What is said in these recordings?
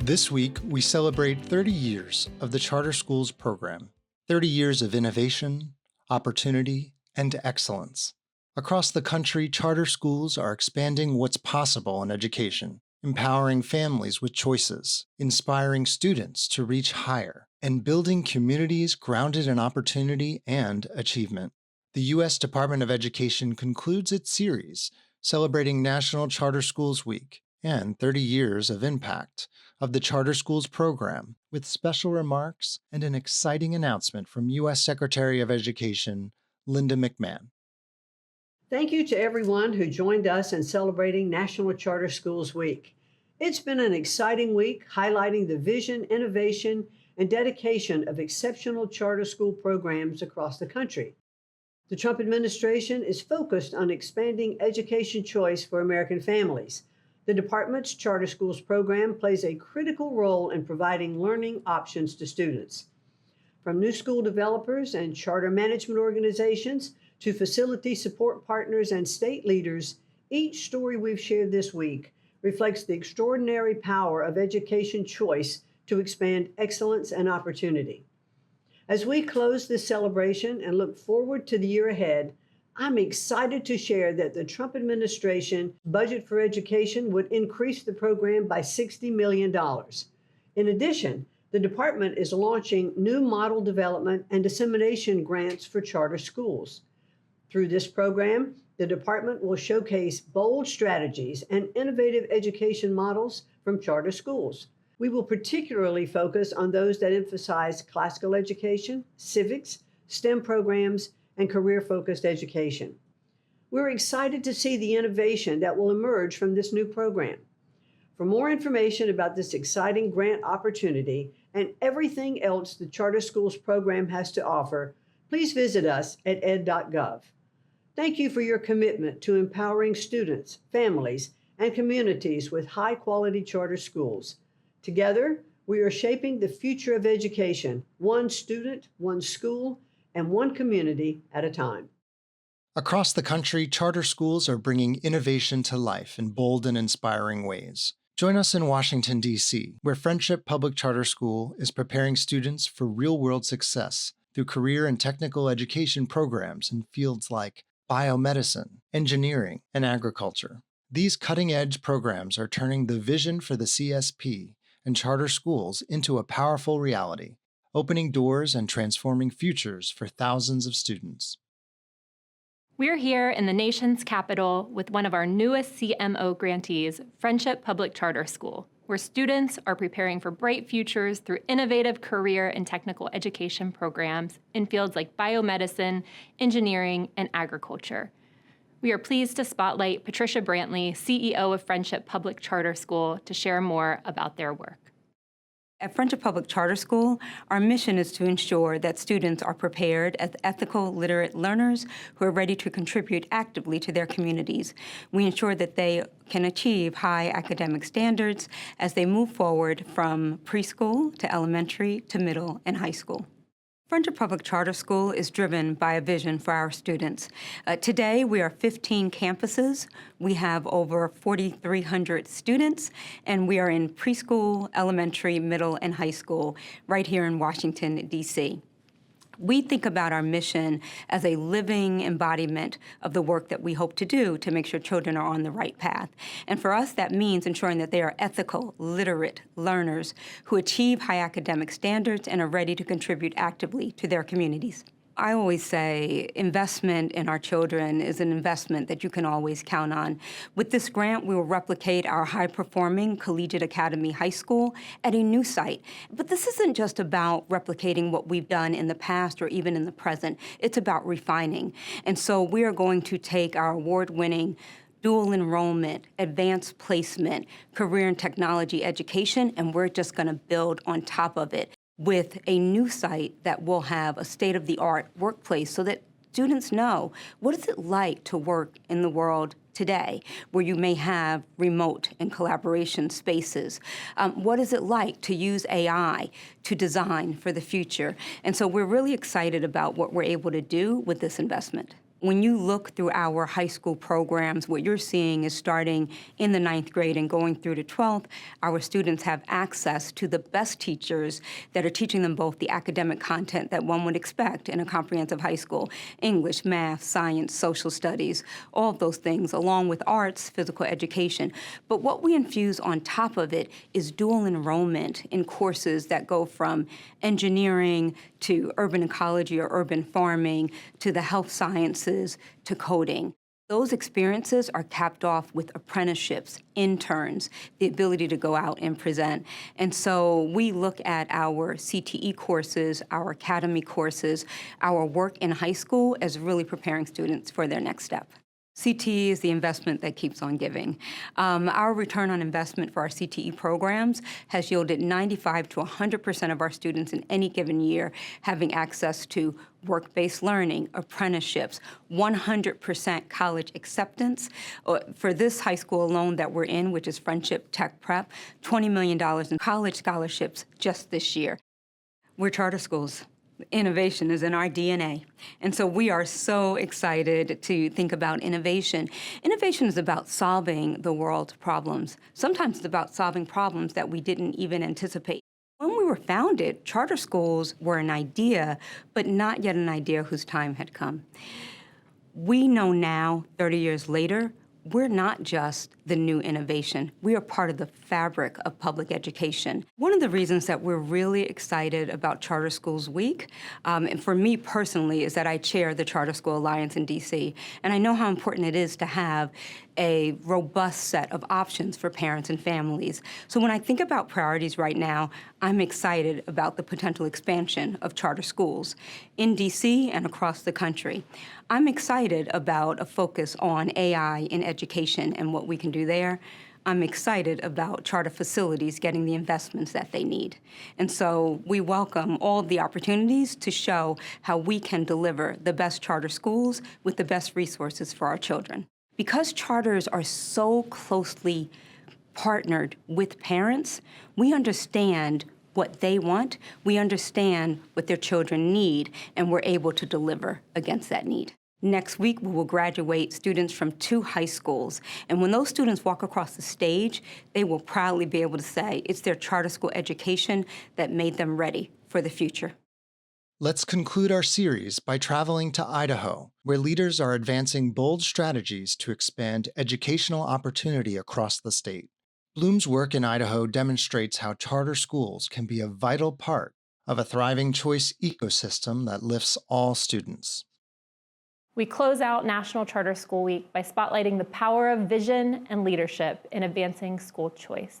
This week, we celebrate 30 years of the Charter Schools program, 30 years of innovation, opportunity, and excellence. Across the country, charter schools are expanding what's possible in education, empowering families with choices, inspiring students to reach higher, and building communities grounded in opportunity and achievement. The U.S. Department of Education concludes its series celebrating National Charter Schools Week and 30 years of impact of the Charter Schools program with special remarks and an exciting announcement from U.S. Secretary of Education Linda McMahon. Thank you to everyone who joined us in celebrating National Charter Schools Week. It's been an exciting week highlighting the vision, innovation, and dedication of exceptional charter school programs across the country. The Trump administration is focused on expanding education choice for American families. The department's charter schools program plays a critical role in providing learning options to students. From new school developers and charter management organizations to facility support partners and state leaders, each story we've shared this week reflects the extraordinary power of education choice to expand excellence and opportunity. As we close this celebration and look forward to the year ahead, I'm excited to share that the Trump administration budget for education would increase the program by $60 million. In addition, the department is launching new model development and dissemination grants for charter schools. Through this program, the department will showcase bold strategies and innovative education models from charter schools. We will particularly focus on those that emphasize classical education, civics, STEM programs, and career-focused education. We're excited to see the innovation that will emerge from this new program. For more information about this exciting grant opportunity and everything else the Charter Schools program has to offer, please visit us at ed.gov. Thank you for your commitment to empowering students, families, and communities with high-quality charter schools. Together, we are shaping the future of education, one student, one school, and one community at a time. Across the country, charter schools are bringing innovation to life in bold and inspiring ways. Join us in Washington, D.C., where Friendship Public Charter School is preparing students for real-world success through career and technical education programs in fields like biomedicine, engineering, and agriculture. These cutting-edge programs are turning the vision for the CSP and charter schools into a powerful reality, opening doors and transforming futures for thousands of students. We're here in the nation's capital with one of our newest CMO grantees, Friendship Public Charter School, where students are preparing for bright futures through innovative career and technical education programs in fields like biomedicine, engineering, and agriculture. We are pleased to spotlight Patricia Brantley, CEO of Friendship Public Charter School, to share more about their work. At Friendship Public Charter School, our mission is to ensure that students are prepared as ethical, literate learners who are ready to contribute actively to their communities. We ensure that they can achieve high academic standards as they move forward from preschool to elementary to middle and high school. Friendship Public Charter School is driven by a vision for our students. Today, we are 15 campuses. We have over 4,300 students, and we are in preschool, elementary, middle, and high school right here in Washington, D.C. We think about our mission as a living embodiment of the work that we hope to do to make sure children are on the right path. And for us, that means ensuring that they are ethical, literate learners who achieve high academic standards and are ready to contribute actively to their communities. I always say investment in our children is an investment that you can always count on. With this grant, we will replicate our high-performing Collegiate Academy High School at a new site. But this isn't just about replicating what we've done in the past or even in the present. It's about refining. And so we are going to take our award-winning dual enrollment, advanced placement, career and technology education, and we're just going to build on top of it with a new site that will have a state-of-the-art workplace so that students know what is it like to work in the world today, where you may have remote and collaboration spaces. What is it like to use AI to design for the future? And so we're really excited about what we're able to do with this investment. When you look through our high school programs, what you're seeing is starting in the 9th grade and going through to 12th, our students have access to the best teachers that are teaching them both the academic content that one would expect in a comprehensive high school: English, math, science, social studies, all of those things, along with arts, physical education. But what we infuse on top of it is dual enrollment in courses that go from engineering to urban ecology or urban farming to the health sciences to coding. Those experiences are capped off with apprenticeships, interns, the ability to go out and present. And so we look at our CTE courses, our academy courses, our work in high school as really preparing students for their next step. CTE is the investment that keeps on giving. Our return on investment for our CTE programs has yielded 95 to 100% of our students in any given year having access to work-based learning, apprenticeships, 100% college acceptance. For this high school alone that we're in, which is Friendship Tech Prep, $20 million in college scholarships just this year. We're charter schools. Innovation is in our DNA. And so we are so excited to think about innovation. Innovation is about solving the world's problems. Sometimes it's about solving problems that we didn't even anticipate. When we were founded, charter schools were an idea, but not yet an idea whose time had come. We know now, 30 years later, we're not just the new innovation. We are part of the fabric of public education. One of the reasons that we're really excited about Charter Schools Week, and for me personally, is that I chair the Charter School Alliance in DC, and I know how important it is to have a robust set of options for parents and families. So when I think about priorities right now, I'm excited about the potential expansion of charter schools in DC and across the country. I'm excited about a focus on AI in education and what we can do there. I'm excited about charter facilities getting the investments that they need. And so we welcome all the opportunities to show how we can deliver the best charter schools with the best resources for our children. Because charters are so closely partnered with parents, we understand what they want, we understand what their children need, and we're able to deliver against that need. Next week, we will graduate students from 2 high schools, and when those students walk across the stage, they will proudly be able to say it's their charter school education that made them ready for the future. Let's conclude our series by traveling to Idaho, where leaders are advancing bold strategies to expand educational opportunity across the state. Bloom's work in Idaho demonstrates how charter schools can be a vital part of a thriving choice ecosystem that lifts all students. We close out National Charter School Week by spotlighting the power of vision and leadership in advancing school choice.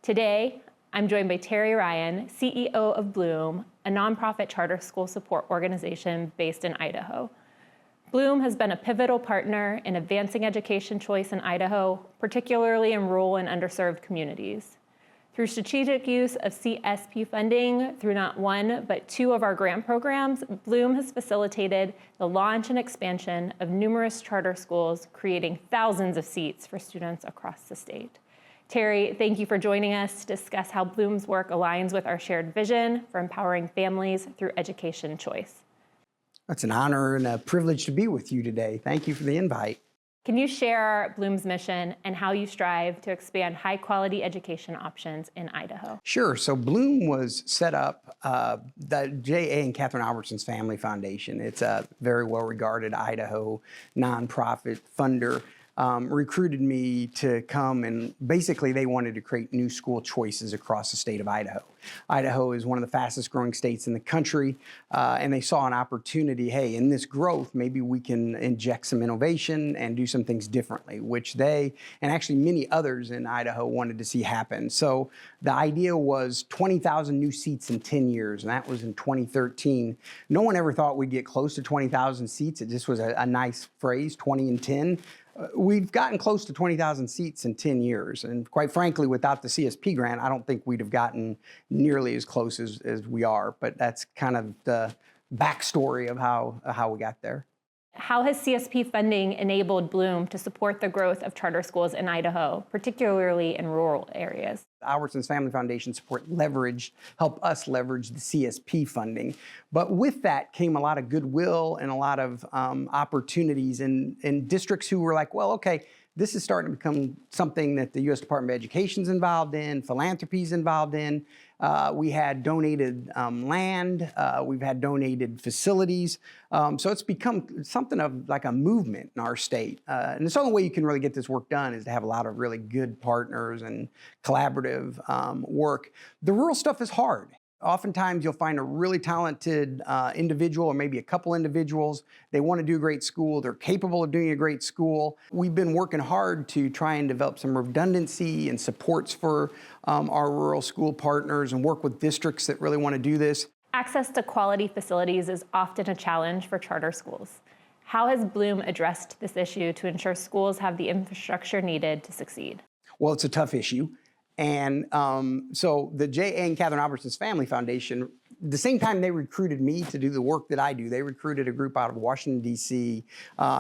Today, I'm joined by Terry Ryan, CEO of Bloom, a nonprofit charter school support organization based in Idaho. Bloom has been a pivotal partner in advancing education choice in Idaho, particularly in rural and underserved communities. Through strategic use of CSP funding through not 1, but 2 of our grant programs, Bloom has facilitated the launch and expansion of numerous charter schools, creating thousands of seats for students across the state. Terry, thank you for joining us to discuss how Bloom's work aligns with our shared vision for empowering families through education choice. It's an honor and a privilege to be with you today. Thank you for the invite. Can you share Bloom's mission and how you strive to expand high-quality education options in Idaho? Sure. So Bloom was set up, the J.A. and Catherine Albertson's Family Foundation. It's a very well-regarded Idaho nonprofit funder. Recruited me to come, and basically they wanted to create new school choices across the state of Idaho. Idaho is one of the fastest growing states in the country, and they saw an opportunity, hey, in this growth, maybe we can inject some innovation and do some things differently, which they, and actually many others in Idaho, wanted to see happen. So the idea was 20,000 new seats in 10 years, and that was in 2013. No one ever thought we'd get close to 20,000 seats. It just was a nice phrase, 20 and 10. We've gotten close to 20,000 seats in 10 years. And quite frankly, without the CSP grant, I don't think we'd have gotten nearly as close as we are. But that's kind of the backstory of how we got there. How has CSP funding enabled Bloom to support the growth of charter schools in Idaho, particularly in rural areas? Albertsons Family Foundation help us leverage the CSP funding. But with that came a lot of goodwill and a lot of opportunities in districts who were like, well, okay, this is starting to become something that the U.S. Department of Education is involved in, philanthropy is involved in. We had donated land, we've had donated facilities. So it's become something of like a movement in our state. And the only way you can really get this work done is to have a lot of really good partners and collaborative work. The rural stuff is hard. Oftentimes you'll find a really talented individual or maybe a couple individuals. They want to do a great school. They're capable of doing a great school. We've been working hard to try and develop some redundancy and supports for our rural school partners and work with districts that really want to do this. Access to quality facilities is often a challenge for charter schools. How has Bloom addressed this issue to ensure schools have the infrastructure needed to succeed? Well, it's a tough issue. And so the J.A. and Catherine Albertsons Family Foundation, the same time they recruited me to do the work that I do, they recruited a group out of Washington, D.C.,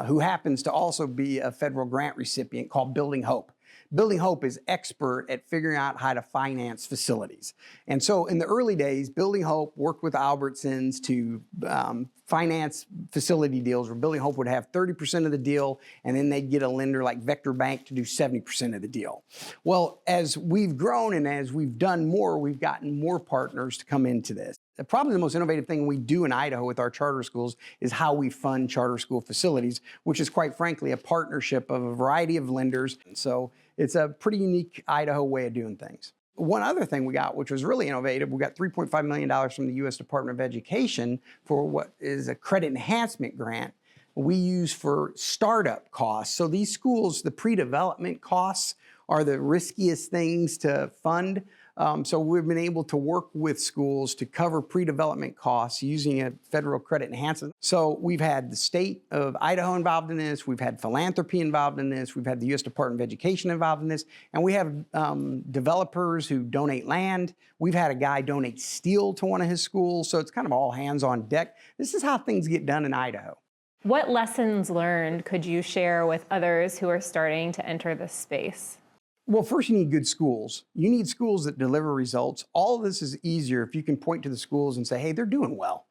who happens to also be a federal grant recipient called Building Hope. Building Hope is expert at figuring out how to finance facilities. And so in the early days, Building Hope worked with Albertsons to finance facility deals where Building Hope would have 30% of the deal, and then they'd get a lender like Vector Bank to do 70% of the deal. Well, as we've grown and as we've done more, we've gotten more partners to come into this. Probably the most innovative thing we do in Idaho with our charter schools is how we fund charter school facilities, which is quite frankly a partnership of a variety of lenders. So it's a pretty unique Idaho way of doing things. One other thing we got, which was really innovative, we got $3.5 million from the U.S. Department of Education for what is a credit enhancement grant we use for startup costs. So these schools, the pre-development costs are the riskiest things to fund. So we've been able to work with schools to cover pre-development costs using a federal credit enhancement. So we've had the state of Idaho involved in this, we've had philanthropy involved in this, we've had the U.S. Department of Education involved in this, and we have developers who donate land. We've had a guy donate steel to one of his schools, so it's kind of all hands on deck. This is how things get done in Idaho. What lessons learned could you share with others who are starting to enter this space? Well, first you need good schools. You need schools that deliver results. All of this is easier if you can point to the schools and say, hey, they're doing well.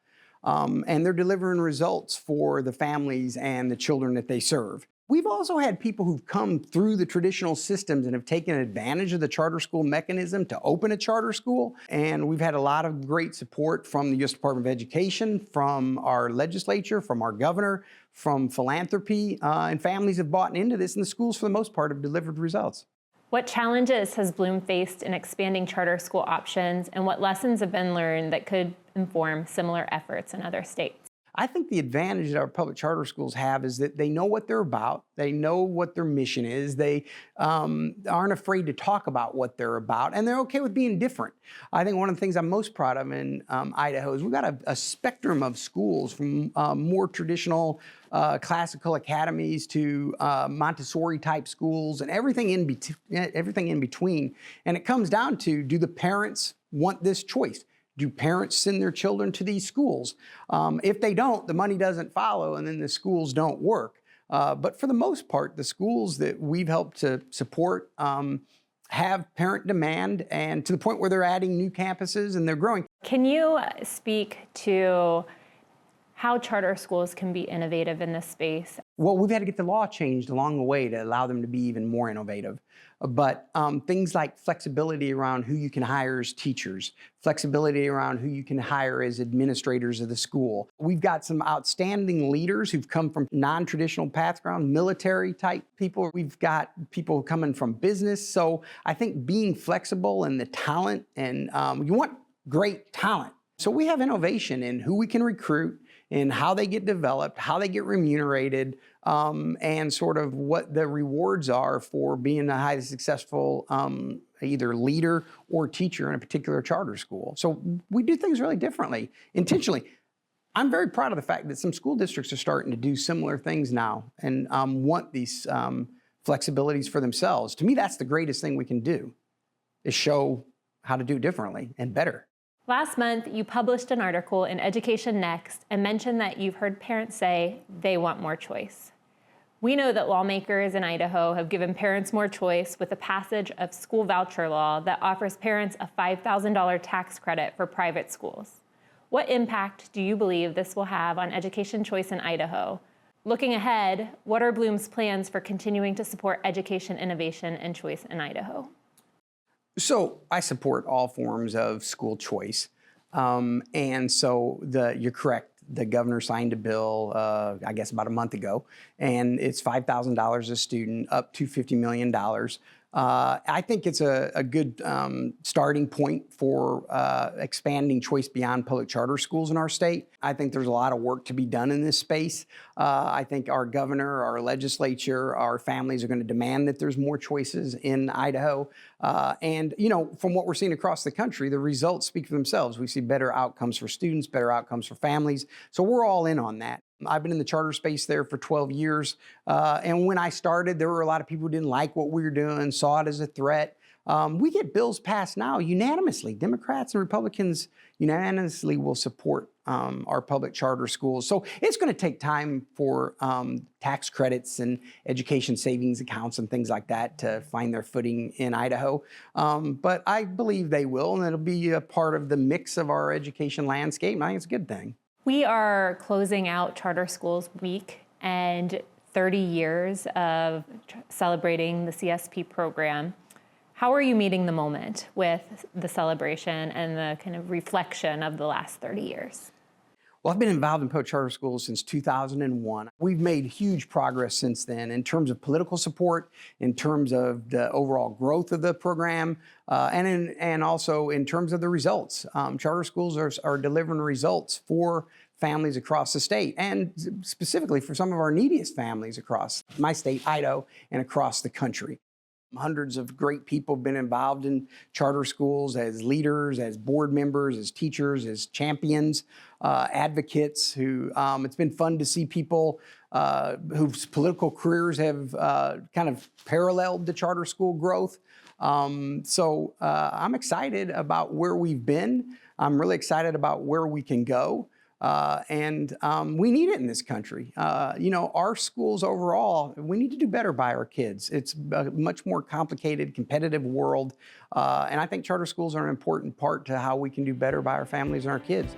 And they're delivering results for the families and the children that they serve. We've also had people who've come through the traditional systems and have taken advantage of the charter school mechanism to open a charter school. And we've had a lot of great support from the U.S. Department of Education, from our legislature, from our governor, from philanthropy, and families have bought into this, and the schools, for the most part, have delivered results. What challenges has Bloom faced in expanding charter school options, and what lessons have been learned that could inform similar efforts in other states? I think the advantage that our public charter schools have is that they know what they're about. They know what their mission is. They aren't afraid to talk about what they're about, and they're okay with being different. I think one of the things I'm most proud of in Idaho is we've got a spectrum of schools from more traditional classical academies to Montessori-type schools and everything in between. And it comes down to, do the parents want this choice? Do parents send their children to these schools? If they don't, the money doesn't follow, and then the schools don't work. But for the most part, the schools that we've helped to support have parent demand, and to the point where they're adding new campuses and they're growing. Can you speak to how charter schools can be innovative in this space? Well, we've had to get the law changed along the way to allow them to be even more innovative. But things like flexibility around who you can hire as teachers, flexibility around who you can hire as administrators of the school. We've got some outstanding leaders who've come from non-traditional background, military type people. We've got people coming from business. So I think being flexible and the talent, and you want great talent. So we have innovation in who we can recruit, in how they get developed, how they get remunerated, and sort of what the rewards are for being a highly successful either leader or teacher in a particular charter school. So we do things really differently, intentionally. I'm very proud of the fact that some school districts are starting to do similar things now and want these flexibilities for themselves. To me, that's the greatest thing we can do, is show how to do it differently and better. Last month, you published an article in Education Next and mentioned that you've heard parents say they want more choice. We know that lawmakers in Idaho have given parents more choice with the passage of school voucher law that offers parents a $5,000 tax credit for private schools. What impact do you believe this will have on education choice in Idaho? Looking ahead, what are Bloom's plans for continuing to support education innovation and choice in Idaho? So I support all forms of school choice. And so you're correct. The governor signed a bill, I guess about a month ago, and it's $5,000 a student, up to $50 million. I think it's a good starting point for expanding choice beyond public charter schools in our state. I think there's a lot of work to be done in this space. I think our governor, our legislature, our families are going to demand that there's more choices in Idaho. And, you know, from what we're seeing across the country, the results speak for themselves. We see better outcomes for students, better outcomes for families. So we're all in on that. I've been in the charter space there for 12 years. And when I started, there were a lot of people who didn't like what we were doing, saw it as a threat. We get bills passed now unanimously. Democrats and Republicans unanimously will support our public charter schools. So it's going to take time for tax credits and education savings accounts and things like that to find their footing in Idaho. But I believe they will, and it'll be a part of the mix of our education landscape. And I think it's a good thing. We are closing out Charter Schools Week and 30 years of celebrating the CSP program. How are you meeting the moment with the celebration and the kind of reflection of the last 30 years? Well, I've been involved in public charter schools since 2001. We've made huge progress since then in terms of political support, in terms of the overall growth of the program, and also in terms of the results. Charter schools are delivering results for families across the state, and specifically for some of our neediest families across my state, Idaho, and across the country. Hundreds of great people have been involved in charter schools as leaders, as board members, as teachers, as champions, advocates who, it's been fun to see people whose political careers have kind of paralleled the charter school growth. So I'm excited about where we've been. I'm really excited about where we can go. And we need it in this country. You know, our schools overall, we need to do better by our kids. It's a much more complicated, competitive world. And I think charter schools are an important part to how we can do better by our families and our kids.